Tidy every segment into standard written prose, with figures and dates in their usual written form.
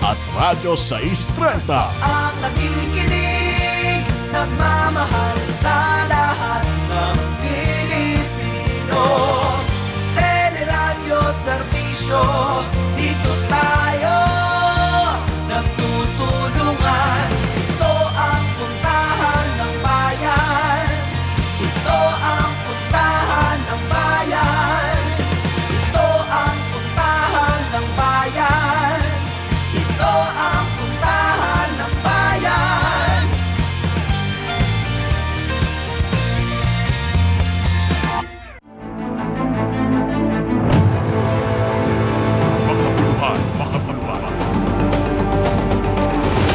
at Radyo 630. Ang nakikinig, nagmamahal sa lahat ng Pilipino. Teleradyo Serbisyo, dito tayo nagtutulungan. Ito ang puntahan ng bayan. Ito ang puntahan ng bayan. Ito ang puntahan ng bayan. Ito ang puntahan ng bayan. Makabuluhan.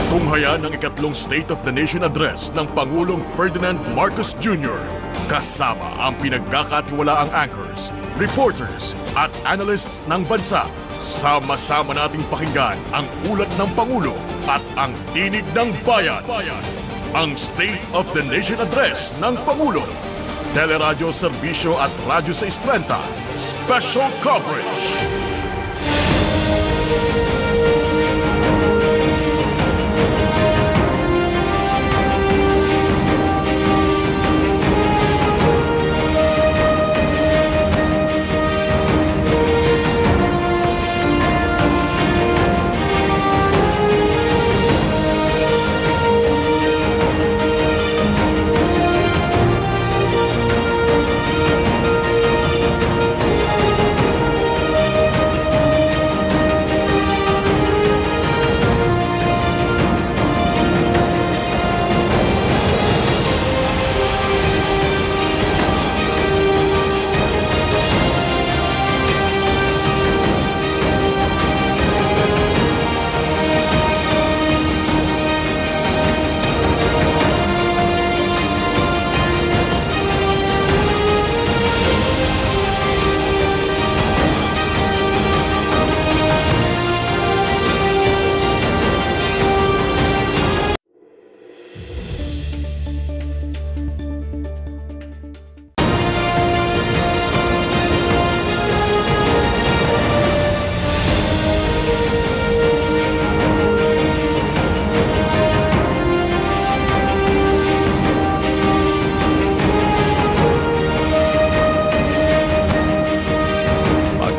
Tunghayan ng ikatlong State of the Nation Address ng Pangulong Ferdinand Marcos Jr. Kasama ang pinagkakatiwalaang anchors, reporters at analysts ng bansa. Sama-sama nating pakinggan ang ulat ng Pangulo at ang tinig ng bayan. Ang State of the Nation Address ng Pangulo. Teleradyo Serbisyo at Radyo 630. Special coverage.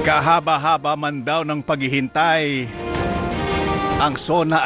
Kahaba-haba man daw ng paghihintay, ang SONA